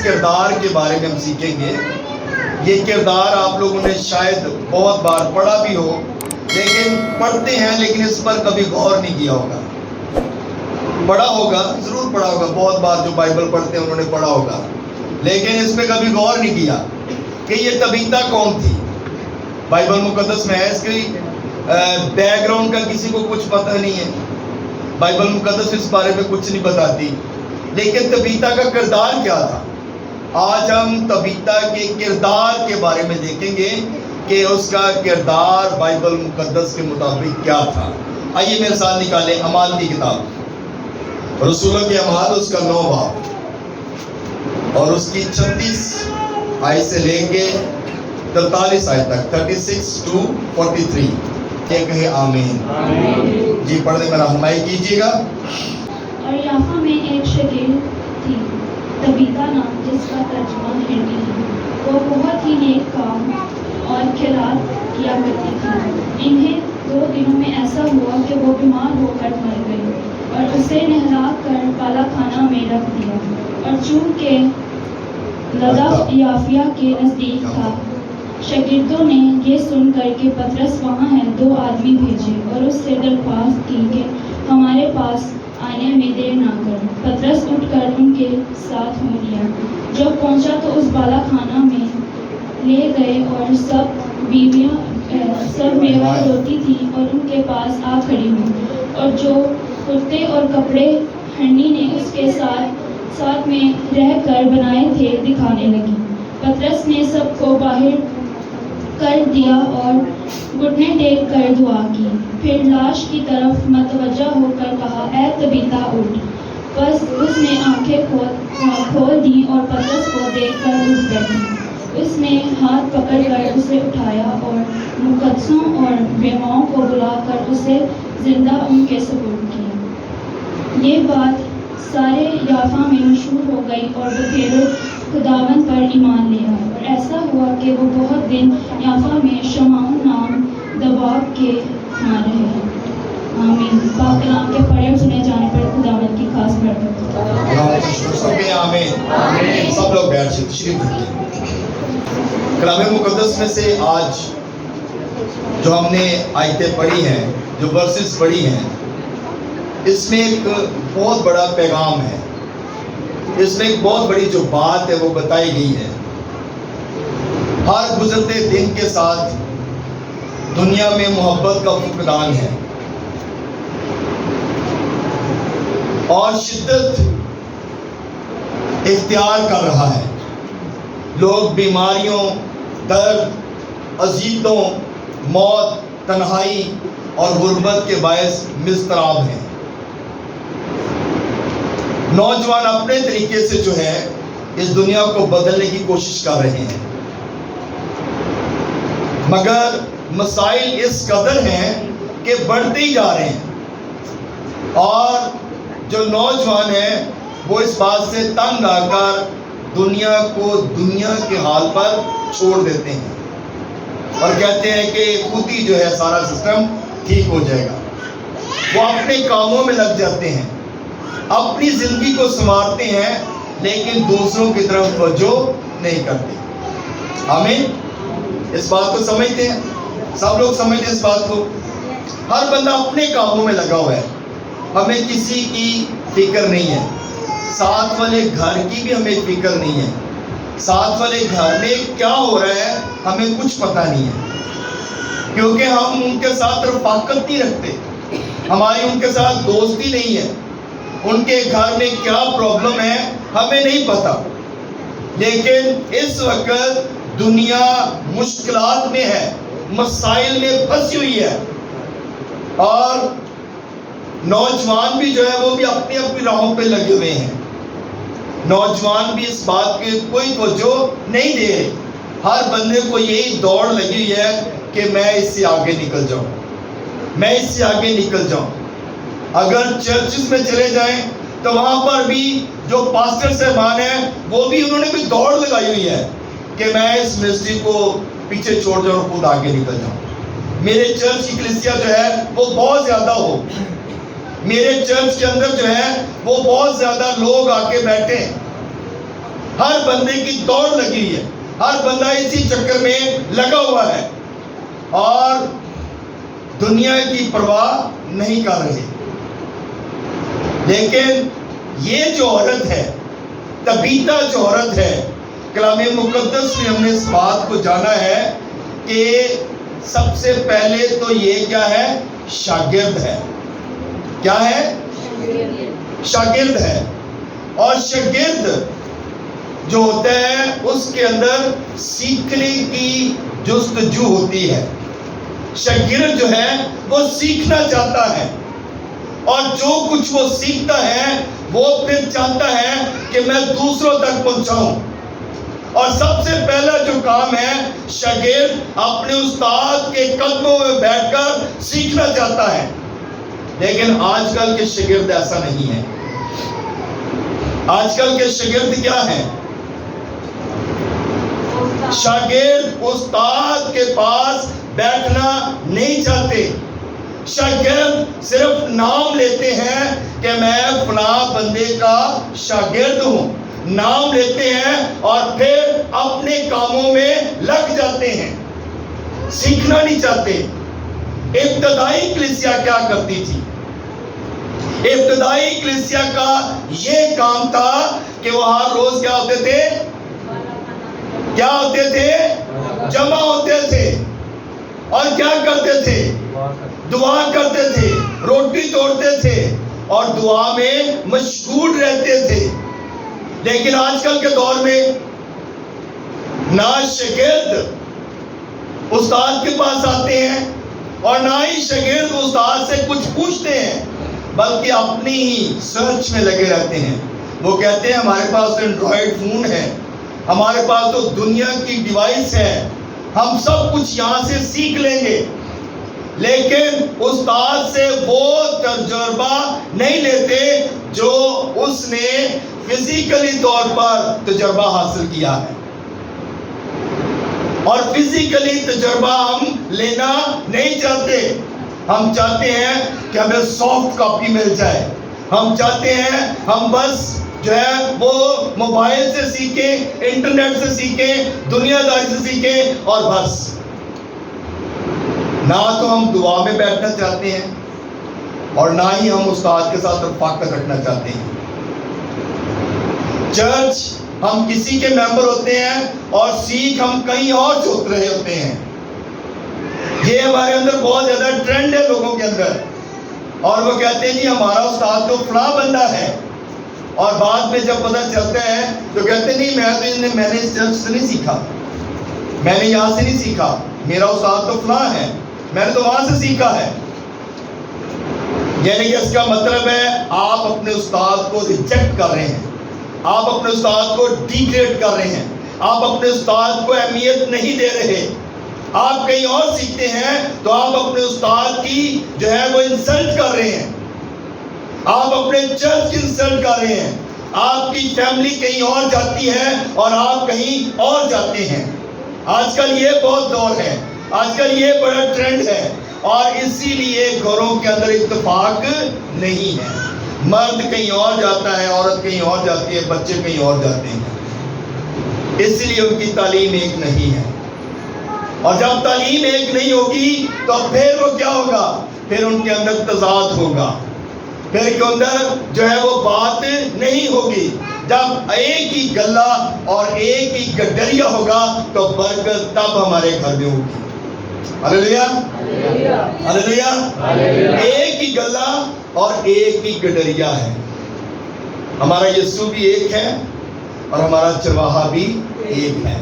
کردار کے بارے میں ہم سیکھیں گے. یہ کردار آپ لوگوں نے شاید بہت بار پڑھا بھی ہو، لیکن پڑھتے ہیں لیکن اس پر کبھی غور نہیں کیا ہوگا. پڑھا ہوگا، ضرور پڑھا ہوگا، بہت بار جو بائبل پڑھتے ہیں انہوں نے پڑھا ہوگا، لیکن اس پہ کبھی غور نہیں کیا کہ یہ تبیتا کون تھی. بائبل مقدس میں ہے، اس کی بیک گراؤنڈ کا کسی کو کچھ پتہ نہیں ہے. بائبل مقدس اس بارے میں کچھ نہیں بتاتی، لیکن تبیتا کا کردار کیا تھا. آج ہم تبیتا کے کردار کے بارے میں دیکھیں گے کہ اس کا کردار بائبل مقدس کے مطابق کیا تھا. آئیے میرے ساتھ نکالیں اعمال کی کتاب، رسولوں کے اعمال، اس کا 9 باب اور اس کی 36 آیت سے لے کے 43 آیت تک، 36 to 43. یہ کہے آمین. جی پڑھنے میں رہنمائی کیجیے گا. اور یافا میں ایک شاگرد تھی تبیتا نام، جس کا ترجمہ ہنڈی ہے. وہ بہت ہی نیک کام اور خیرات کیا کرتی تھی. انہیں 2 دنوں میں ایسا ہوا کہ وہ بیمار ہو کر مر گئی اور اسے نہلا کر بالا خانہ میں رکھ دیا. اور چونکہ لدہ یافیا کے نزدیک تھا، شاگردوں نے یہ سن کر کہ پطرس وہاں ہے 2 آدمی بھیجے اور اس سے درخواست کی کہ ہمارے پاس آنے میں دیر نہ کر. پطرس اٹھ کر ان کے ساتھ ہو لیا. جب پہنچا تو اس بالا خانہ میں لے گئے اور سب بیوائیں روتی تھیں اور ان کے پاس آ کھڑی ہوئی، اور جو کرتے اور کپڑے ہنڈی نے اس کے ساتھ میں رہ کر بنائے تھے دکھانے لگی. پطرس نے سب کو باہر کر دیا اور گھٹنے ٹیک کر دعا کی. پھر لاش کی طرف متوجہ ہو کر کہا، اے تبیتا اٹھ. بس اس نے آنکھیں کھول دیں اور پطرس کو دیکھ کر اٹھ بیٹھی. اس نے ہاتھ پکڑ کر اسے اٹھایا اور مقدسوں اور بیواؤں کو بلا کر اسے زندہ ان کے سپرد کیا. یہ بات سارے یافا میں مشہور ہو گئی اور بخیروں خداوند پر ایمان لے آئے. اور ایسا ہوا کہ وہ بہت دن یافا میں شمعون نام دباغ کے ہاں رہے. آمین. پاک کلام کے پڑھے اور سنے جانے پر خداوند کی خاص برکت. آمین. سب لوگ بیٹھ جائیں، تشریف رکھیں. کلام مقدس میں سے آج جو ہم نے آیتیں پڑھی ہیں، جو ورسز پڑھی ہیں، اس میں ایک بہت بڑا پیغام ہے. اس میں ایک بہت بڑی جو بات ہے وہ بتائی گئی ہے. ہر گزرتے دن کے ساتھ دنیا میں محبت کا فقدان ہے اور شدت اختیار کر رہا ہے. لوگ بیماریوں، درد، اذیتوں، موت، تنہائی اور غربت کے باعث مضطرب ہیں. نوجوان اپنے طریقے سے جو ہے اس دنیا کو بدلنے کی کوشش کر رہے ہیں، مگر مسائل اس قدر ہیں کہ بڑھتے ہی جا رہے ہیں. اور جو نوجوان ہیں وہ اس بات سے تنگ آ کر دنیا کو دنیا کے حال پر چھوڑ دیتے ہیں اور کہتے ہیں کہ خود ہی جو ہے سارا سسٹم ٹھیک ہو جائے گا. وہ اپنے کاموں میں لگ جاتے ہیں، اپنی زندگی کو سنوارتے ہیں، لیکن دوسروں کی طرف توجہ نہیں کرتے. آمین. اس بات کو سمجھتے ہیں؟ سب لوگ سمجھتے ہیں اس بات کو. ہر بندہ اپنے کاموں میں لگا ہوا ہے، ہمیں کسی کی فکر نہیں ہے. ساتھ والے گھر کی بھی ہمیں فکر نہیں ہے. ساتھ والے گھر میں کیا ہو رہا ہے ہمیں کچھ پتہ نہیں ہے، کیونکہ ہم ان کے ساتھ رفاقت نہیں رکھتے، ہماری ان کے ساتھ دوستی نہیں ہے. ان کے گھر میں کیا پرابلم ہے ہمیں نہیں پتا. لیکن اس وقت دنیا مشکلات میں ہے، مسائل میں پھنسی ہوئی ہے، اور نوجوان بھی جو ہے وہ بھی اپنی اپنی راہوں پہ لگے ہوئے ہیں. نوجوان بھی اس بات کی کوئی توجہ نہیں دے رہے. ہر بندے کو یہی دوڑ لگی ہوئی ہے کہ میں اس سے آگے نکل جاؤں، میں اس سے آگے نکل جاؤں. اگر چرچز میں چلے جائیں تو وہاں پر بھی جو پاسٹر صاحبان ہیں وہ بھی انہوں نے بھی دوڑ لگائی ہوئی ہے کہ میں اس منسٹری کو پیچھے چھوڑ جاؤں اور خود آگے نکل جاؤں. میرے چرچ کی کلیسیا جو ہے وہ بہت زیادہ ہو، میرے چرچ کے اندر جو ہے وہ بہت زیادہ لوگ آ کے بیٹھے. ہر بندے کی دوڑ لگی ہے، ہر بندہ اسی چکر میں لگا ہوا ہے اور دنیا کی پرواہ نہیں کر رہے. لیکن یہ جو عورت ہے، طبیطہ جو عورت ہے، کلام مقدس میں ہم نے اس بات کو جانا ہے کہ سب سے پہلے تو یہ کیا ہے؟ شاگرد ہے. کیا ہے؟ شاگرد ہے. اور شاگرد جو ہوتا ہے اس کے اندر سیکھنے کی جستجو ہوتی ہے. شاگرد جو ہے وہ سیکھنا چاہتا ہے اور جو کچھ وہ سیکھتا ہے وہ پھر چاہتا ہے کہ میں دوسروں تک پہنچاؤں. اور سب سے پہلا جو کام ہے، شاگرد اپنے استاد کے قدموں میں بیٹھ کر سیکھنا چاہتا ہے. لیکن آج کل کے شاگرد ایسا نہیں ہے. آج کل کے شاگرد کیا ہیں؟ شاگرد استاد کے پاس بیٹھنا نہیں چاہتے. شاگرد صرف نام لیتے ہیں کہ میں فلاں بندے کا شاگرد ہوں، نام لیتے ہیں اور پھر اپنے کاموں میں لگ جاتے ہیں، سیکھنا نہیں چاہتے. ابتدائی کلیسیا کیا کرتی تھی؟ ابتدائی کلیسیا کا یہ کام تھا کہ وہ ہر روز کیا ہوتے تھے؟ کیا ہوتے تھے؟ جمع ہوتے تھے اور کیا کرتے تھے؟ دعا کرتے تھے، روٹی توڑتے تھے اور دعا میں مشغول رہتے تھے. لیکن آج کل کے دور میں نہ شاگرد استاد کے پاس آتے ہیں اور نہ ہی شاگرد استاد سے کچھ پوچھتے ہیں، بلکہ اپنی ہی سرچ میں لگے رہتے ہیں. وہ کہتے ہیں ہمارے پاس تو اینڈرائڈ فون ہے، ہمارے پاس تو دنیا کی ڈیوائس ہے، ہم سب کچھ یہاں سے سیکھ لیں گے. لیکن استاد سے وہ تجربہ نہیں لیتے جو اس نے فزیکلی طور پر تجربہ حاصل کیا ہے. اور فزیکلی تجربہ ہم لینا نہیں چاہتے. ہم چاہتے ہیں کہ ہمیں سافٹ کاپی مل جائے. ہم چاہتے ہیں ہم بس جو ہے وہ موبائل سے سیکھیں، انٹرنیٹ سے سیکھیں، دنیا داری سے سیکھیں اور بس. نہ تو ہم دعا میں بیٹھنا چاہتے ہیں اور نہ ہی ہم استاد کے ساتھ رفاقت رکھنا چاہتے ہیں. چرچ ہم کسی کے ممبر ہوتے ہیں اور سیکھ ہم کہیں اور چھوٹ رہے ہوتے ہیں. یہ ہمارے اندر بہت زیادہ ٹرینڈ ہے لوگوں کے اندر. اور وہ کہتے ہیں جی ہمارا استاد تو فلاں بندہ ہے، اور بعد میں جب پتہ چلتا ہے تو کہتے ہیں نہیں میں نے اس چرچ سے نہیں سیکھا، میں نے یہاں سے نہیں سیکھا، میرا استاد تو فلاں ہے، میں نے تو وہاں سے سیکھا ہے. یعنی کہ اس کا مطلب ہے آپ اپنے استاد کو ریجیکٹ کر رہے ہیں، آپ اپنے استاد کو ڈیگریڈ کر رہے ہیں، آپ اپنے استاد کو اہمیت نہیں دے رہے. آپ کہیں اور سیکھتے ہیں تو آپ اپنے استاد کی جو ہے وہ انسلٹ کر رہے ہیں، آپ اپنے چرچ کی انسلٹ کر رہے ہیں. آپ کی فیملی کہیں اور جاتی ہے اور آپ کہیں اور جاتے ہیں. آج کل یہ بہت دور ہے، آج کل یہ بڑا ٹرینڈ ہے اور اسی لیے گھروں کے اندر اتفاق نہیں ہے. مرد کہیں اور جاتا ہے، عورت کہیں اور جاتی ہے، بچے کہیں اور جاتے ہیں. اس لیے ان کی تعلیم ایک نہیں ہے. اور جب تعلیم ایک نہیں ہوگی تو پھر وہ کیا ہوگا؟ پھر ان کے اندر تضاد ہوگا، پھر کے اندر جو ہے وہ بات نہیں ہوگی. جب ایک ہی گلہ اور ایک ہی گڈریا ہوگا تو برکت تب ہمارے گھر میں ہوگی. ہلیلویا ہلیلویا. ایک ہی گلہ اور ایک ہی گڈریا ہے. ہمارا یسوع بھی ایک ہے اور ہمارا چرواہا بھی ایک ہے.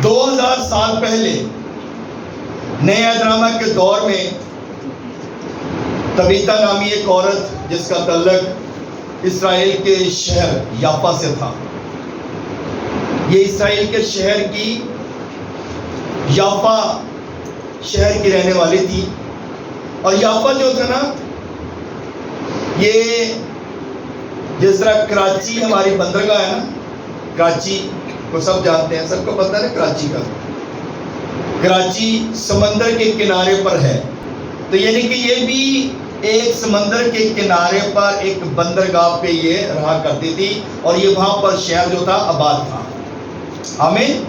2000 سال پہلے نئے اہدنامہ کے دور میں طبیطہ نامی ایک عورت جس کا تعلق اسرائیل کے شہر یافا سے تھا. یہ اسرائیل کے شہر کی یافا شہر کی رہنے والی تھی. اور یافا جو تھا نا، یہ جس طرح کراچی ہماری بندرگاہ ہے نا، کراچی کو سب جانتے ہیں، سب کو پتہ ہے کراچی کا. کراچی سمندر کے کنارے پر ہے، تو یعنی کہ یہ بھی ایک سمندر کے کنارے پر ایک بندرگاہ پہ یہ رہا کرتی تھی اور یہ وہاں پر شہر جو تھا آباد تھا. آمین.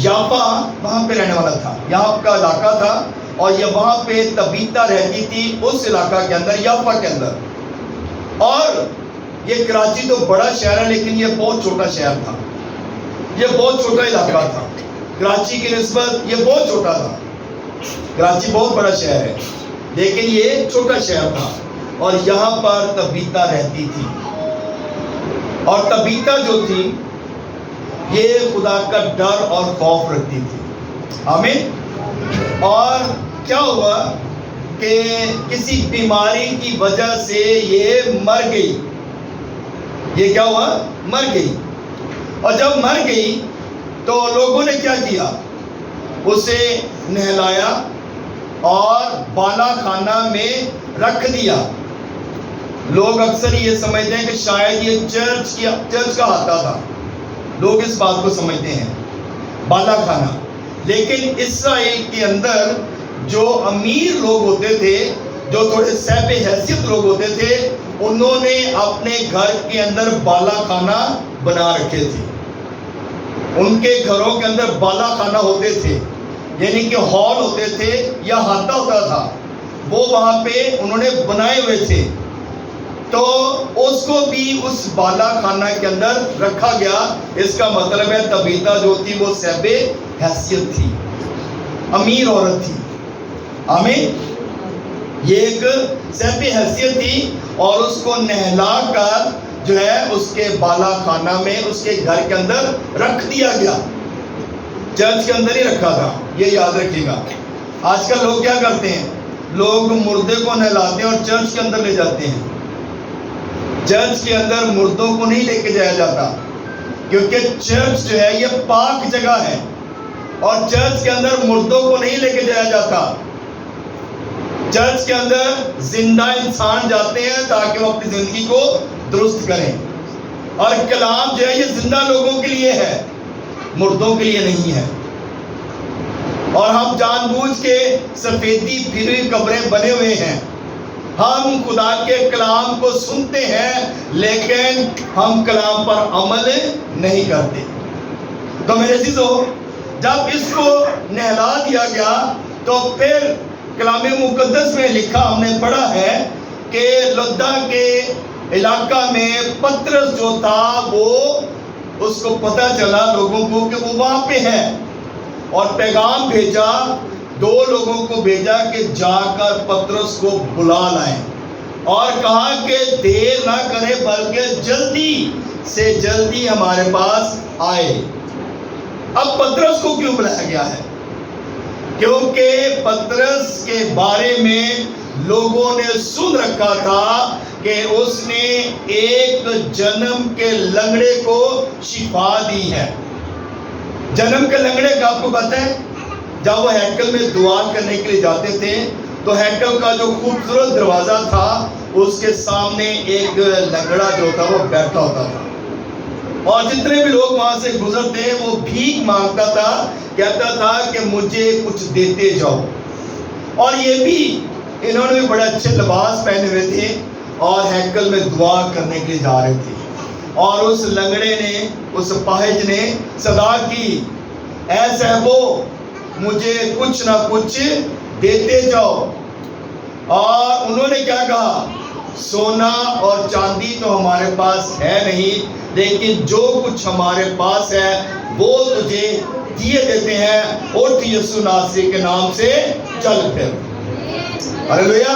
یافا وہاں پہ رہنے والا تھا, یہاں کا علاقہ تھا, اور یہ وہاں پہ تبیتا رہتی تھی اس علاقہ کے اندر, یافا کے اندر. اور یہ کراچی تو بڑا شہر ہے لیکن یہ بہت چھوٹا شہر تھا, یہ بہت چھوٹا علاقہ تھا. کراچی کی نسبت یہ بہت چھوٹا تھا. کراچی بہت بڑا شہر ہے لیکن یہ چھوٹا شہر تھا, اور یہاں پر تبیتا رہتی تھی. اور تبیتا جو تھی یہ خدا کا ڈر اور خوف رکھتی تھی. آمین. اور کیا ہوا کہ کسی بیماری کی وجہ سے یہ مر گئی. یہ کیا ہوا؟ مر گئی. اور جب مر گئی تو لوگوں نے کیا کیا؟ اسے نہلایا اور بالا خانہ میں رکھ دیا. لوگ اکثر یہ سمجھتے ہیں کہ شاید یہ چرچ کا ہاتھا تھا. لوگ اس بات کو سمجھتے ہیں, بالا خانہ. لیکن اسرائیل کے اندر جو امیر لوگ ہوتے تھے, جو تھوڑے صاحب حیثیت لوگ ہوتے تھے, انہوں نے اپنے گھر کے اندر بالا خانہ بنا رکھے تھے. ان کے گھروں کے اندر بالا خانہ ہوتے تھے, یعنی کہ ہال ہوتے تھے یا ہاتھا ہوتا تھا, وہ وہاں پہ انہوں نے بنائے ہوئے تھے. تو اس کو بھی اس بالا خانہ کے اندر رکھا گیا. اس کا مطلب ہے تبیتا جو تھی وہ صاحب حیثیت تھی, امیر عورت تھی. آمین. یہ ایک صاحب حیثیت تھی, اور اس کو نہلا کر جو ہے اس کے بالا خانہ میں اس کے گھر کے اندر رکھ دیا گیا. چرچ کے اندر ہی رکھا تھا, یہ یاد رکھیے گا. آج کل لوگ کیا کرتے ہیں؟ لوگ مردے کو نہلاتے ہیں اور چرچ کے اندر لے جاتے ہیں. چرچ کے اندر مردوں کو نہیں لے کے جایا جاتا, کیونکہ چرچ جو ہے یہ پاک جگہ ہے, اور چرچ کے اندر مردوں کو نہیں لے کے جایا جاتا. چرچ کے اندر زندہ انسان جاتے ہیں تاکہ وہ اپنی زندگی کو درست کریں. اور کلام جو ہے یہ زندہ لوگوں کے لیے ہے, مردوں کے لیے نہیں ہے. اور ہم جان بوجھ کے سفیدی پھری ہوئی قبریں بنے ہوئے ہیں. ہم خدا کے کلام کو سنتے ہیں لیکن ہم کلام پر عمل نہیں کرتے. تو میرے عزیزو, جب اس کو نہلا دیا گیا تو پھر کلام مقدس میں لکھا, ہم نے پڑھا ہے کہ لدہ کے علاقہ میں پترس جو تھا وہ اس کو پتہ چلا لوگوں کو کہ وہ وہاں پہ ہے, اور پیغام بھیجا, 2 لوگوں کو بھیجا کہ جا کر پترس کو بلا لائیں, اور کہا کہ دیر نہ کرے بلکہ جلدی سے جلدی ہمارے پاس آئے. اب پترس کو کیوں بلایا گیا ہے؟ کیونکہ پترس کے بارے میں لوگوں نے سن رکھا تھا کہ اس نے ایک جنم کے لنگڑے کو شفا دی ہے. جنم کے لنگڑے کا آپ کو پتہ ہے, جب وہ ہیکل میں دعا کرنے کے لیے جاتے تھے تو ہیکل کا جو خوبصورت دروازہ تھا اس کے سامنے ایک لنگڑا جو تھا وہ بیٹھا ہوتا تھا, اور جتنے بھی لوگ وہاں سے گزرتے وہ بھیک مانگتا تھا, کہتا تھا کہ مجھے کچھ دیتے جاؤ. اور یہ بھی انہوں نے بھی بڑے اچھے لباس پہنے ہوئے تھے اور ہیکل میں دعا کرنے کے لیے جا رہے تھے. اور اس لنگڑے نے, اس پاہج نے صدا کی, اے صاحبو مجھے کچھ نہ کچھ دیتے جاؤ. اور انہوں نے کیا کہا؟ سونا اور چاندی تو ہمارے پاس ہے نہیں, لیکن جو کچھ ہمارے پاس ہے وہ تجھے دیے دیتے ہیں, اٹھ یسوع ناصری کے نام سے چل پھر. ہلیلویا.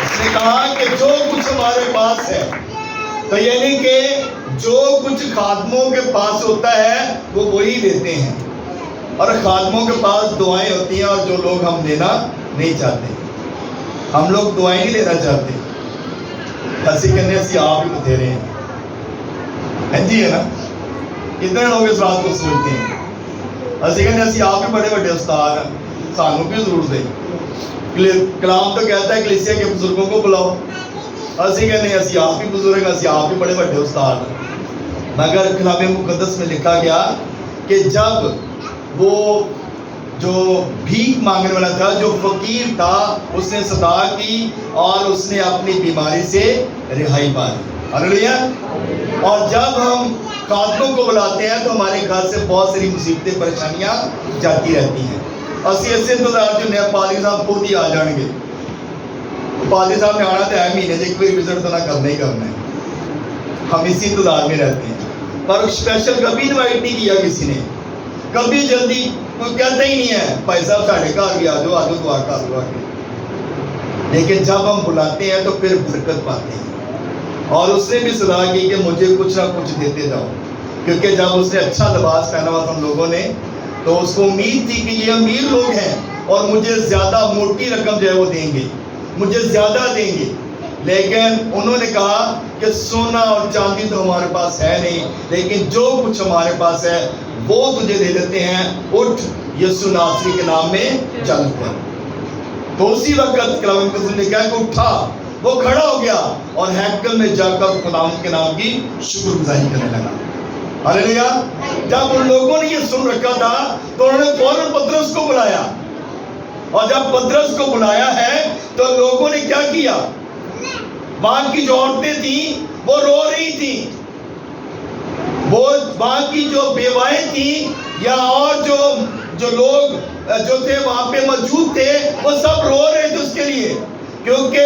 اس نے کہا کہ جو کچھ ہمارے پاس ہے, تو یعنی کہ جو کچھ خادموں کے پاس ہوتا ہے وہ وہی دیتے ہیں, اور خادموں کے پاس دعائیں ہوتی ہیں, اور جو لوگ ہم دینا نہیں چاہتے. ہم لوگ دعائیں نہیں لینا چاہتے, ایسے کہنے سے آپ ہی بتھیرے ہیں. جی ہے نا, کتنے لوگ اس بات کو سوچتے ہیں, ایسے کہنے سے آپ ہی بڑے بڑے استاد ہیں, سانوں کی ضرورت ہے. کلام تو کہتا ہے کلیسیا کے بزرگوں کو بلاؤ, ایسے کہنے ایسی آپ ہی بزرگ, ایسی آپ ہی بڑے بڑے استاد ہیں. مگر کلام مقدس میں لکھا گیا کہ جب وہ جو بھیک مانگنے والا تھا, جو فقیر تھا, اس نے صدا کی اور اس نے اپنی بیماری سے رہائی پا لی. ہلیلویا. اور جب ہم خادموں کو بلاتے ہیں تو ہمارے گھر سے بہت ساری مصیبتیں پریشانیاں جاتی رہتی ہیں. اسی انتظار جو نیا پادری صاحب خود ہی آ جان گے. پادری صاحب نے آنا تو ہے مہینے سے ایک بار وزٹ تو نہ کرنا ہی کرنا ہے. ہم اسی انتظار میں رہتے ہیں. پر اسپیشل کبھی انوائٹ نہیں کیا کسی نے, کبھی جلدی کوئی کہتا ہی نہیں ہے بھائی صاحب ساڑھے گھر بھی آ جاؤ دعا کر دو. لیکن جب ہم بلاتے ہیں تو پھر برکت پاتے ہیں. اور اس نے بھی صلاح کی کہ مجھے کچھ نہ کچھ دیتے جاؤ, کیونکہ جب اس نے اچھا لباس پہنا ہوا تھا ہم لوگوں نے, تو اس کو امید تھی کہ یہ امیر لوگ ہیں اور مجھے زیادہ موٹی رقم جو ہے وہ دیں گے, مجھے زیادہ دیں گے. لیکن انہوں نے کہا کہ سونا اور چاندی تو ہمارے پاس ہے نہیں, لیکن جو کچھ ہمارے پاس ہے وہ تجھے دے دیتے ہیں, اٹھ یسوع ناصری کے نام میں چل کر. تو اسی وقت کلام پاک نے کہا کہ اٹھا, وہ کھڑا ہو گیا اور ہیکل میں جا کر خدا کے نام کی شکر گزاری کرنے لگا. ہلیلویا. جب ان لوگوں نے یہ سن رکھا تھا تو انہوں نے فوراً پطرس کو بلایا, اور جب پطرس کو بلایا ہے تو لوگوں نے کیا کیا, وہاں کی جو عورتیں تھیں وہ رو رہی تھیں, وہ وہاں کی جو بیوائیں تھیں یا اور جو لوگ جو تھے وہاں پہ موجود تھے وہ سب رو رہے تھے اس کے لیے, کیونکہ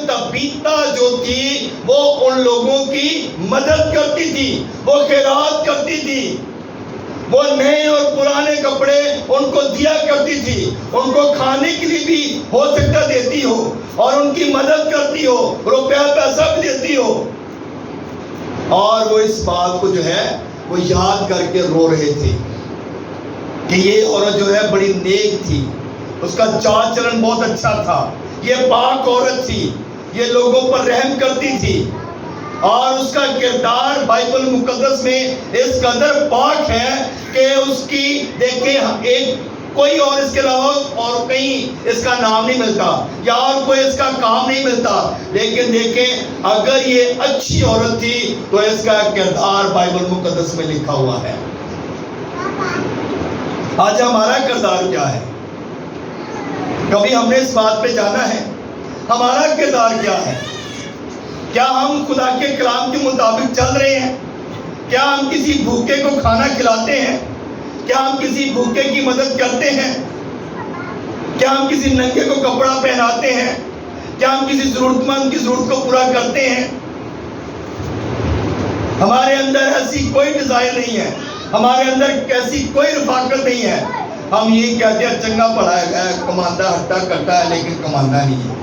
تبیتا جو تھی وہ ان لوگوں کی مدد کرتی تھی, وہ خیرات کرتی تھی, وہ نئے اور پرانے کپڑے ان کو دیا کرتی تھی, ان کو کھانے کے لیے بھی ہو سکتا دیتی ہو اور ان کی مدد کرتی ہو, روپیہ پیسہ بھی دیتی ہو. اور وہ اس بات کو جو ہے وہ یاد کر کے رو رہے تھے کہ یہ عورت جو ہے بڑی نیک تھی, اس کا چال چلن بہت اچھا تھا, یہ پاک عورت تھی, یہ لوگوں پر رحم کرتی تھی, اور اس کا کردار بائبل مقدس میں اس قدر پاک ہے کہ اس کی دیکھیں ایک کوئی اور اس کے علاوہ اور کہیں اس کا نام نہیں ملتا یا اور کوئی اس کا کام نہیں ملتا. لیکن دیکھیں اگر یہ اچھی عورت تھی تو اس کا کردار بائبل مقدس میں لکھا ہوا ہے. آج ہمارا کردار کیا ہے؟ کبھی ہم نے اس بات پہ جانا ہے ہمارا کردار کیا ہے؟ کیا ہم خدا کے کلام کے مطابق چل رہے ہیں؟ کیا ہم کسی بھوکے کو کھانا کھلاتے ہیں؟ کیا ہم کسی بھوکے کی مدد کرتے ہیں؟ کیا ہم کسی ننگے کو کپڑا پہناتے ہیں؟ کیا ہم کسی ضرورت مند کی ضرورت کو پورا کرتے ہیں؟ ہمارے اندر ایسی کوئی ڈیزائر نہیں ہے, ہمارے اندر ایسی کوئی رفاقت نہیں ہے. ہم یہ کہتے ہیں چنگا پڑھایا گیا ہے, کماندہ ہٹا کٹا ہے لیکن کماندہ نہیں ہے.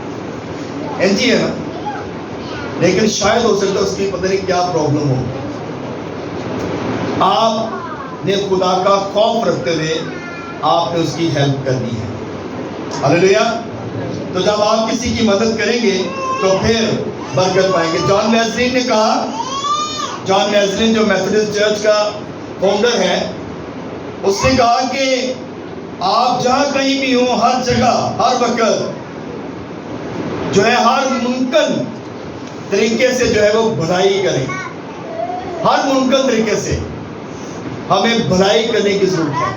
اینجی ہے نا, لیکن شاید ہو سکتا ہے اس کی پتہ نہیں کیا پرابلم ہو. آپ نے خدا کا خوف رکھتے ہوئے آپ نے اس کی ہیلپ کرنی ہے. ہلیلویا. تو جب آپ کسی کی مدد کریں گے تو پھر برکت پائیں گے. جان ویزلین نے کہا, جان ویزلین جو میتھوڈسٹ چرچ کا فاؤنڈر ہے, اس نے کہا کہ آپ جہاں کہیں بھی ہوں ہر جگہ ہر وقت جو ہے ہر ممکن طریقے سے جو ہے وہ بھلائی کریں. ہر ممکن طریقے سے ہمیں بھلائی کرنے کی ضرورت ہے.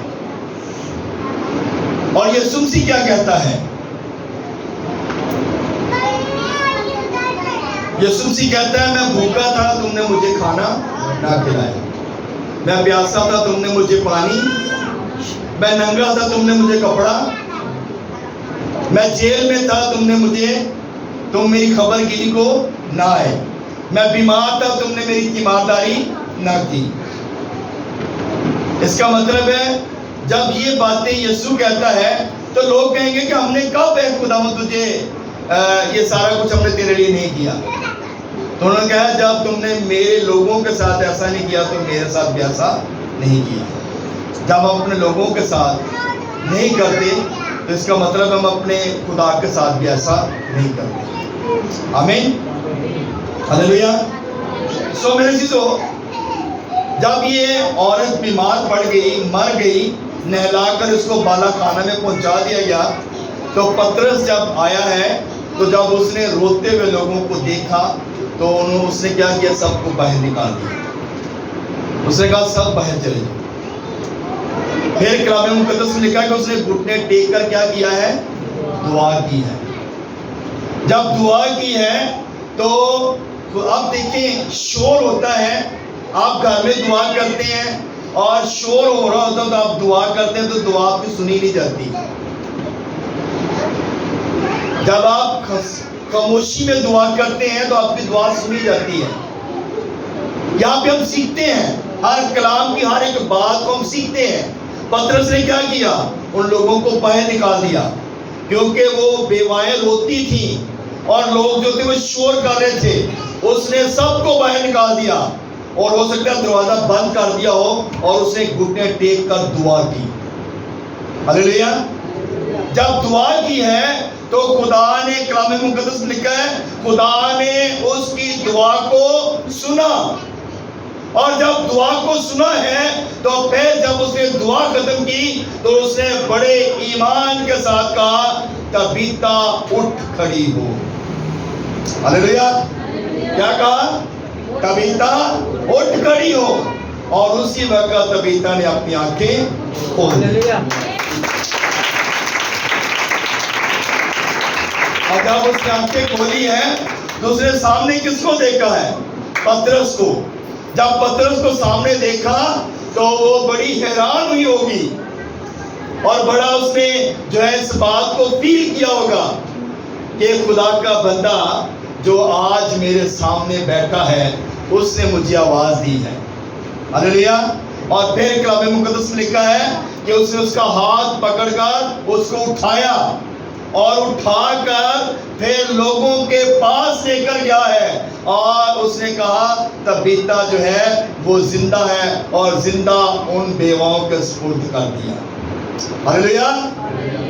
اور یسوع مسیح کیا کہتا ہے؟ یسوع مسیح کہتا ہے میں بھوکا تھا تم نے مجھے کھانا نہ کھلایا, میں پیاسا تھا تم نے مجھے پانی, میں ننگا تھا تم نے مجھے کپڑا, میں جیل میں تھا تم میری خبر گیری کو نہ آئے, میں بیمار تھا تم نے میری تیمارداری نہ کی. اس کا مطلب ہے جب یہ باتیں یسوع کہتا ہے تو لوگ کہیں گے کہ ہم نے کب ہے خداوند تجھے یہ سارا کچھ ہم نے تیرے لیے نہیں کیا. تو انہوں نے کہا جب تم نے میرے لوگوں کے ساتھ ایسا نہیں کیا تو میرے ساتھ بھی ایسا نہیں کیا. جب ہم اپنے لوگوں کے ساتھ نہیں کرتے تو اس کا مطلب ہم اپنے خدا کے ساتھ بھی ایسا نہیں کرتے. آمین. ہلیلویا. سو میرے چیزوں, جب یہ عورت بیمار پڑ گئی, مر گئی, نہلا کر اس کو بالا خانہ میں پہنچا دیا گیا, تو پطرس جب آیا ہے تو جب اس نے روتے ہوئے لوگوں کو دیکھا تو اس نے کیا کیا, سب کو باہر نکال دیا. اس نے کہا سب باہر چلے جاؤ. پھر کلام مقدس میں لکھا کہ اس نے گھٹنے ٹیک کر کیا کیا ہے؟ دعا کی ہے۔ جب دعا کی ہے تو اب دیکھیں شور ہوتا ہے، آپ گھر میں دعا کرتے ہیں اور شور ہو رہا ہوتا ہے تو آپ دعا کرتے ہیں تو دعا آپ کی سنی نہیں جاتی۔ جب آپ خاموشی میں دعا کرتے ہیں تو آپ کی دعا سنی جاتی ہے۔ یہاں پہ ہم سیکھتے ہیں، ہر کلام کی ہر ایک بات کو ہم سیکھتے ہیں۔ پطرس نے کیا کیا؟ ان لوگوں کو باہر نکال دیا، کیونکہ وہ بیوائیں روتی تھیں اور لوگ جو تھے وہ شور کر رہے تھے۔ اس نے سب کو باہر نکال دیا، اور ہو سکتا ہے دروازہ بند کر دیا ہو، اور اس نے گھٹنے ٹیک کر دعا کی۔ ہلیلویا۔ جب دعا کی ہے تو خدا نے، کلام مقدس میں لکھا ہے، خدا نے اس کی دعا کو سنا، اور جب دعا کو سنا ہے تو پھر جب اس نے دعا ختم کی تو اس نے بڑے ایمان کے ساتھ کہا، تبیتا اٹھ کھڑی ہو۔ ہلیلویا۔ کیا کہا؟ تبیتا اٹھ کھڑی ہو، اور اسی وقت تبیتا نے اپنی آنکھیں کھول دی۔ اور جب اس نے آنکھیں کھولی ہیں تو اس نے سامنے کس کو دیکھا ہے؟ پطرس کو۔ جب پطرس کو سامنے دیکھا تو وہ بڑی حیران ہوئی ہوگی، اور بڑا اس نے جو ہے اس بات کو فیل کیا ہوگا کہ خدا کا بندہ جو آج میرے سامنے بیٹھا ہے اس نے مجھے آواز دی ہے۔ ہلیلویا۔ اور پھر کلام مقدس میں لکھا ہے کہ اس نے اس کا ہاتھ پکڑ کر اس کو اٹھایا، اور اٹھا کر پھر لوگوں کے پاس لے کر گیا ہے، اور اس نے کہا تبیتا جو ہے وہ زندہ ہے، اور زندہ ان بیواؤں کے سپرد کر دیا۔ ہلیلویا۔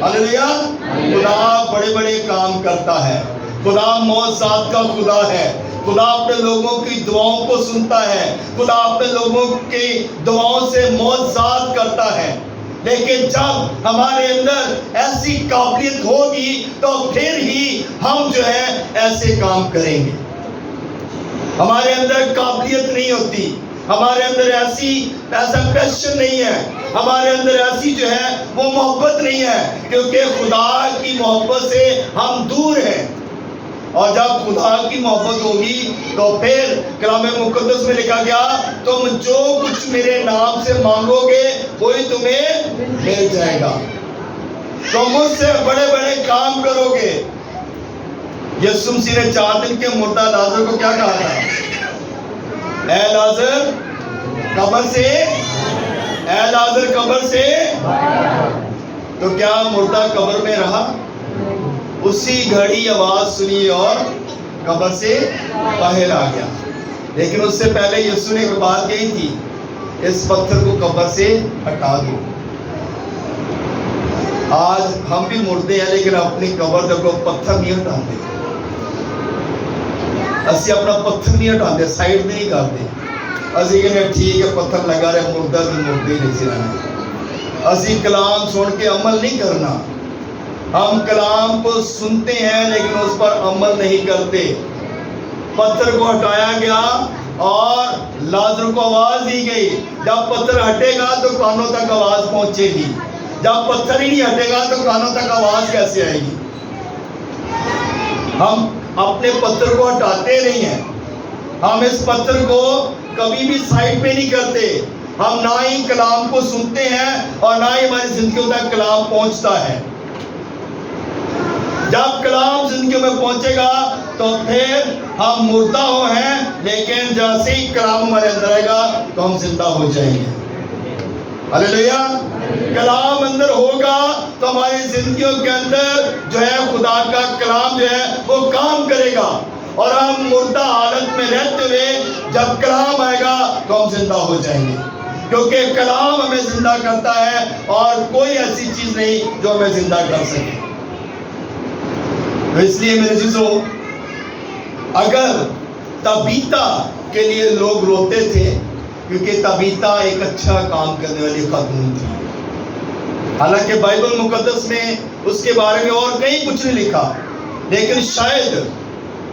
ہلیلویا۔ خدا بڑے بڑے کام کرتا ہے، خدا معجزات کا خدا ہے، خدا اپنے لوگوں کی دعاؤں کو سنتا ہے، خدا اپنے لوگوں کی دعاؤں سے معجزات کرتا ہے۔ لیکن جب ہمارے اندر ایسی قابلیت ہوگی تو پھر ہی ہم جو ہے ایسے کام کریں گے۔ ہمارے اندر قابلیت نہیں ہوتی، ہمارے اندر ایسا پیشن نہیں ہے، ہمارے اندر ایسی جو ہے وہ محبت نہیں ہے، کیونکہ خدا کی محبت سے ہم دور ہیں۔ اور جب خدا کی محبت ہوگی تو پھر کلام مقدس میں لکھا گیا، تم جو کچھ میرے نام سے مانگو گے وہی تمہیں مل جائے گا۔ تم مجھ سے بڑے بڑے کام کرو گے۔ یسوع مسیح نے 4 دن کے مردہ لازر کو کیا کہا تھا؟ اے لازر قبر سے، اے لازر قبر سے۔ تو کیا مردہ قبر میں رہا؟ اسی گھڑی آواز سنی اور قبر سے باہر آ گیا۔ لیکن اس سے پہلے یسوع نے ایک بات کہی تھی، اس پتھر کو قبر سے ہٹا دو۔ آج ہم بھی مردے ہیں لیکن اپنی قبر کو پتھر نہیں ہٹاتے، اسی اپنا پتھر نہیں ہٹاتے، سائڈ نہیں کرتے۔ اسی کہنے ٹھیک ہے پتھر لگا رہے، مردہ بھی مردے نہیں سے رہنا۔ اسی کلام سن کے عمل نہیں کرنا، ہم کلام کو سنتے ہیں لیکن اس پر عمل نہیں کرتے۔ پتھر کو ہٹایا گیا اور لازر کو آواز دی گئی۔ جب پتھر ہٹے گا تو کانوں تک آواز پہنچے گی، جب پتھر ہی نہیں ہٹے گا تو کانوں تک آواز کیسے آئے گی؟ ہم اپنے پتھر کو ہٹاتے نہیں ہیں، ہم اس پتھر کو کبھی بھی سائڈ پہ نہیں کرتے۔ ہم نہ ہی کلام کو سنتے ہیں اور نہ ہی ہماری زندگیوں تک کلام پہنچتا ہے۔ جب کلام زندگیوں میں پہنچے گا تو پھر ہم مردہ ہو ہیں، لیکن جیسے ہی کلام ہمارے اندر آئے گا تو ہم زندہ ہو جائیں گے۔ ہلیلویا۔ کلام اندر ہوگا تو ہماری زندگیوں کے اندر جو ہے خدا کا کلام جو ہے وہ کام کرے گا، اور ہم مردہ حالت میں رہتے ہوئے جب کلام آئے گا تو ہم زندہ ہو جائیں گے، کیونکہ کلام ہمیں زندہ کرتا ہے اور کوئی ایسی چیز نہیں جو ہمیں زندہ کر سکے۔ تو اس لیے میرے عزیزو، اگر تبیتا کے لیے لوگ روتے تھے کیونکہ تبیتا ایک اچھا کام کرنے والی خاتون تھی، حالانکہ بائبل مقدس میں اس کے بارے میں اور کہیں کچھ نہیں لکھا، لیکن شاید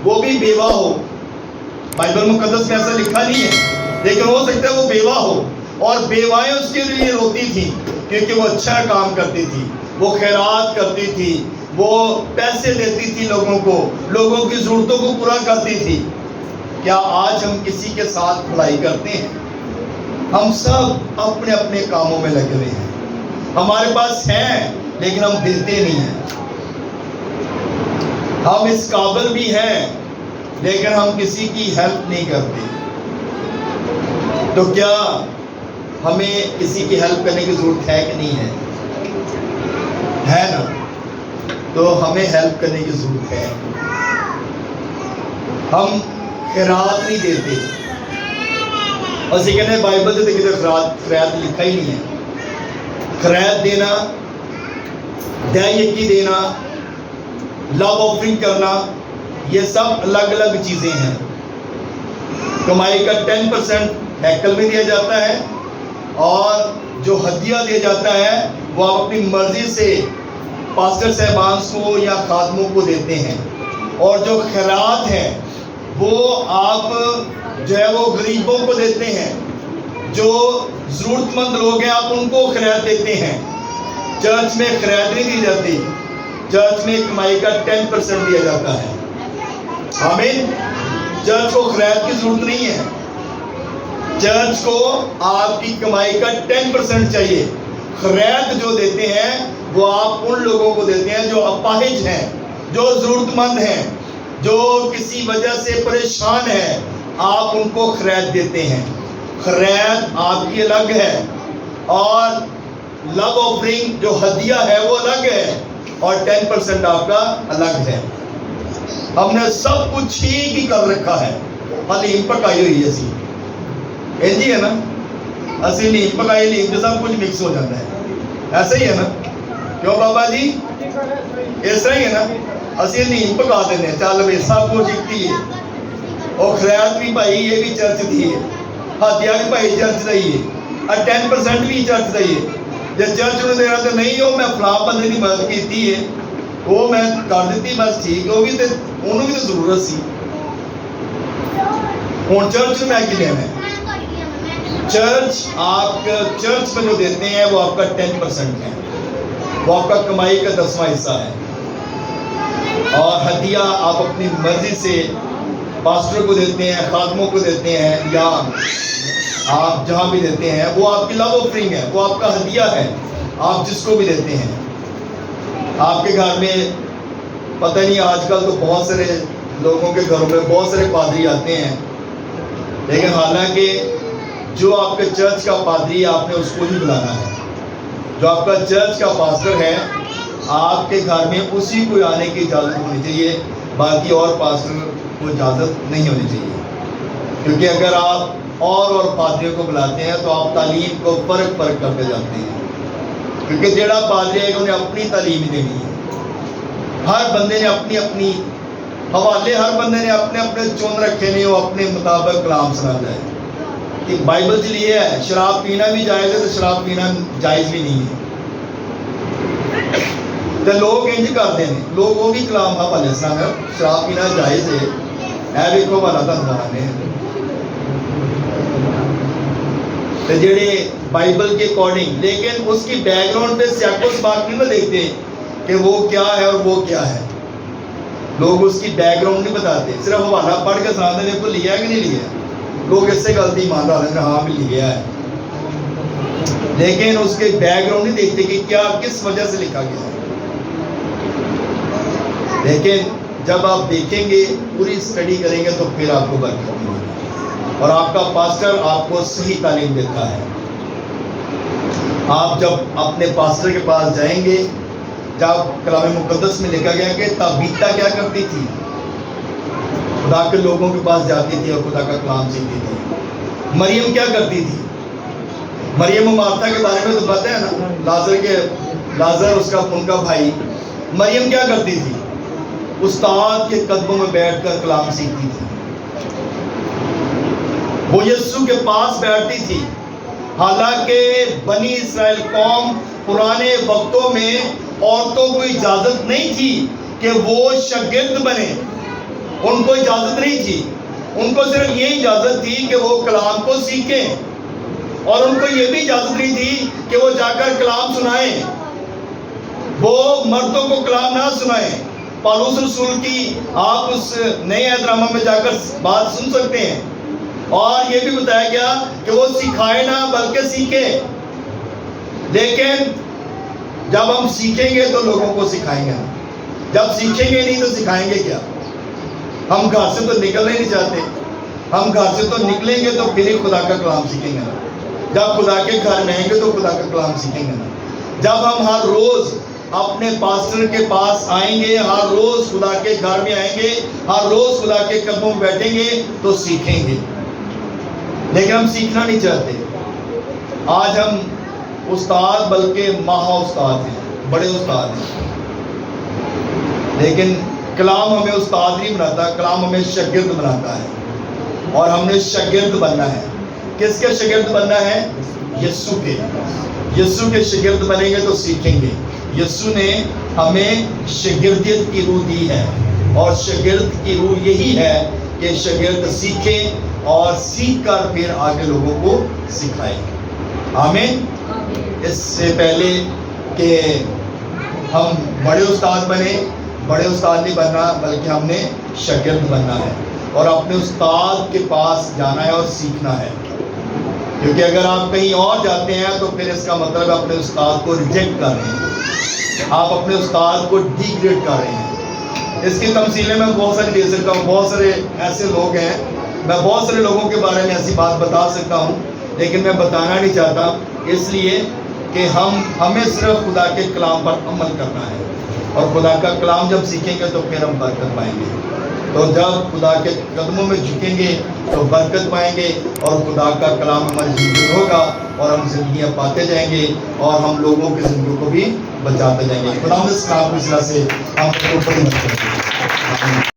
وہ بھی بیوہ ہو۔ بائبل مقدس میں ایسا لکھا نہیں ہے، لیکن ہو سکتا ہے وہ بیوہ ہو، اور بیوائیں اس کے لیے روتی تھیں، کیونکہ وہ اچھا کام کرتی تھی، وہ خیرات کرتی تھی، وہ پیسے دیتی تھی لوگوں کو، لوگوں کی ضرورتوں کو پورا کرتی تھی۔ کیا آج ہم کسی کے ساتھ بھلائی کرتے ہیں؟ ہم سب اپنے اپنے کاموں میں لگے ہوئے ہیں، ہمارے پاس ہیں لیکن ہم دیتے نہیں ہیں۔ ہم اس قابل بھی ہیں لیکن ہم کسی کی ہیلپ نہیں کرتے۔ تو کیا ہمیں کسی کی ہیلپ کرنے کی ضرورت ہے کہ نہیں ہے نا؟ تو ہمیں ہیلپ کرنے کی ضرورت ہے۔ ہم خیرات نہیں دیتے، اور اسی کہنے بائبل سے دیکھیں تو خیرات لکھا ہی نہیں ہے۔ خیرات دینا، دیا یکی دینا، لو آفرنگ کرنا، یہ سب الگ الگ چیزیں ہیں۔ کمائی کا 10% ہیکل میں دیا جاتا ہے، اور جو ہدیہ دیا جاتا ہے وہ آپ اپنی مرضی سے پاسٹر صاحبان کو یا خادموں کو دیتے ہیں، اور جو خیرات ہے وہ آپ جو ہے وہ غریبوں کو دیتے ہیں، جو ضرورت مند لوگ ہیں آپ ان کو خیرات دیتے ہیں۔ چرچ میں خیرات نہیں دی جاتی، چرچ میں کمائی کا 10% دیا جاتا ہے۔ آمین۔ چرچ کو خیرات کی ضرورت نہیں ہے، چرچ کو آپ کی کمائی کا 10% چاہیے۔ خیرات جو دیتے ہیں وہ آپ ان لوگوں کو دیتے ہیں جو اپاہج ہیں، جو ضرورت مند ہیں، جو کسی وجہ سے پریشان ہیں، آپ ان کو خیرات دیتے ہیں۔ خیرات آپ کی الگ ہے، اور لو آفرنگ جو ہدیہ ہے وہ الگ ہے، اور 10% آپ کا الگ ہے۔ ہم نے سب کچھ ہی کر رکھا ہے، حلیم پکائی ہوئی ہے اسی جی ہے نا، اسی نیم پکائی نیم کے سب کچھ مکس ہو جاتا ہے، ایسا ہی ہے نا؟ کیوں بابا جی؟ اس طرح ہی ہے نا، اسی نیم پکا دیتے ہیں، چل بھائی سب کچھ ایک ہے۔ اور خیرات بھی بھائی یہ بھی چرچ دی ہے، ہدیہ بھی بھائی چرچ دی ہے، اور 10% بھی چرچ دی ہے۔ جب چرچ نے دینا تو نہیں ہو میں فلاں بندے کی مدد کی ہے، وہ میں کر دیتی بس ٹھیک، وہ بھی تو انہوں بھی تو ضرورت سی۔ ہوں چرچ میں کی لینا ہے، چرچ آپ چرچ میں جو دیتے ہیں وہ آپ کا 10% ہے، وہ آپ کا کمائی کا 10واں حصہ ہے۔ اور ہدیہ آپ اپنی مرضی سے پاسٹر کو دیتے ہیں، خادموں کو دیتے ہیں، یا آپ جہاں بھی دیتے ہیں وہ آپ کی لو آفرنگ ہے، وہ آپ کا ہدیہ ہے، آپ جس کو بھی دیتے ہیں۔ آپ کے گھر میں پتہ نہیں، آج کل تو بہت سارے لوگوں کے گھروں میں بہت سارے پادری آتے ہیں، لیکن حالانکہ جو آپ کے چرچ کا پادری ہے آپ نے اس کو ہی بلانا ہے، جو آپ کا چرچ کا پاسٹر ہے آپ کے گھر میں اسی کو آنے کی اجازت ہونی چاہیے، باقی اور پاسٹر کو اجازت نہیں ہونی چاہیے۔ کیونکہ اگر آپ اور پادریوں کو بلاتے ہیں تو آپ تعلیم کو فرق کرتے جاتے ہیں، کیونکہ جڑا پادری ہے انہیں اپنی تعلیم دینی ہے۔ ہر بندے نے اپنی اپنی حوالے، ہر بندے نے اپنے اپنے چن رکھے نہیں، وہ اپنے مطابق کلام سنا جائے کہ بائبل کے لیے ہے شراب پینا بھی جائز ہے تو شراب پینا جائز بھی نہیں ہے۔ تو لوگ انج کرتے ہیں، لوگ وہ بھی کلام حوالے سنا شراب پینا جائز ہے، اے دیکھو والا دھنواد نے جڑے بائبل کے اکارڈنگ، لیکن اس کی بیک گراؤنڈ پہ سیاق و سباق نہیں دیکھتے کہ وہ کیا ہے اور وہ کیا ہے۔ لوگ اس کی بیک گراؤنڈ نہیں بتاتے، صرف حوالہ پڑھ کے سناتے ہیں، کو لیا ہے کہ نہیں لیا۔ لوگ اس سے غلطی مان رہے ہیں، ہاں بھی لیا ہے، لیکن اس کے بیک گراؤنڈ نہیں دیکھتے کہ کیا کس وجہ سے لکھا گیا ہے۔ لیکن جب آپ دیکھیں گے، پوری اسٹڈی کریں گے تو پھر آپ کو برکت ملے گی، اور آپ کا پاسٹر آپ کو صحیح تعلیم دیتا ہے۔ آپ جب اپنے پاسٹر کے پاس جائیں گے، جب کلام مقدس میں لکھا گیا کہ تابیتا کیا کرتی تھی، خدا کے لوگوں کے پاس جاتی تھی اور خدا کا کلام سیکھتی تھی۔ مریم کیا کرتی تھی؟ مریم و مارتا کے بارے میں تو پتہ ہے نا، لازر اس کا ان کا بھائی۔ مریم کیا کرتی تھی؟ استاد کے قدموں میں بیٹھ کر کلام سیکھتی تھی، وہ یسوع کے پاس بیٹھتی تھی۔ حالانکہ بنی اسرائیل قوم پرانے وقتوں میں عورتوں کو اجازت نہیں تھی کہ وہ شاگرد بنے، ان کو اجازت نہیں تھی، ان کو صرف یہ اجازت تھی کہ وہ کلام کو سیکھیں۔ اور ان کو یہ بھی اجازت نہیں تھی کہ وہ جا کر کلام سنائیں، وہ مردوں کو کلام نہ سنائیں۔ پالوس رسول کی آپ اس نئے عہد نامہ میں جا کر بات سن سکتے ہیں، اور یہ بھی بتایا گیا کہ وہ سکھائے نہ بلکہ سیکھے۔ لیکن جب ہم سیکھیں گے تو لوگوں کو سکھائیں گے، جب سیکھیں گے نہیں تو سکھائیں گے کیا؟ ہم گھر سے تو نکلنا ہی نہیں چاہتے، ہم گھر سے تو نکلیں گے تو پھر ہی خدا کا کلام سیکھیں گے نا۔ جب خدا کے گھر میں آئیں گے تو خدا کا کلام سیکھیں گے نا۔ جب ہم ہر روز اپنے پاسٹر کے پاس آئیں گے، ہر روز خدا کے گھر میں آئیں گے، ہر روز خدا کے قدموں میں بیٹھیں گے تو سیکھیں گے۔ لیکن ہم سیکھنا نہیں چاہتے۔ آج ہم استاد بلکہ مہا استاد ہیں، بڑے استاد ہیں، لیکن کلام ہمیں استاد نہیں بناتا، کلام ہمیں شاگرد بناتا ہے، اور ہم نے شاگرد بننا ہے۔ کس کے شاگرد بننا ہے؟ یسوع کے۔ یسوع کے شاگرد بنیں گے تو سیکھیں گے۔ یسوع نے ہمیں شاگردیت کی روح دی ہے، اور شاگرد کی روح یہی ہے کہ شاگرد سیکھے اور سیکھ کر پھر آگے لوگوں کو سکھائے۔ آمین۔ اس سے پہلے کہ ہم بڑے استاد بنے، بڑے استاد نہیں بننا بلکہ ہم نے شاگرد بننا ہے، اور اپنے استاد کے پاس جانا ہے اور سیکھنا ہے۔ کیونکہ اگر آپ کہیں اور جاتے ہیں تو پھر اس کا مطلب اپنے استاد کو ریجیکٹ کر رہے ہیں، آپ اپنے استاد کو ڈیگریڈ کر رہے ہیں۔ اس کی تمثیلیں میں بہت ساری دے سکتا ہوں، بہت سارے ایسے لوگ ہیں، میں بہت سارے لوگوں کے بارے میں ایسی بات بتا سکتا ہوں، لیکن میں بتانا نہیں چاہتا، اس لیے کہ ہمیں صرف خدا کے کلام پر عمل کرنا ہے، اور خدا کا کلام جب سیکھیں گے تو پھر ہم برکت پائیں گے۔ تو جب خدا کے قدموں میں جھکیں گے تو برکت پائیں گے، اور خدا کا کلام ہماری زندگی ہوگا، اور ہم زندگیاں پاتے جائیں گے، اور ہم لوگوں کی زندگیوں کو بھی بچاتے جائیں گے۔ خدا اس کام کی وجہ سے ہم کو بڑی مدد کرے۔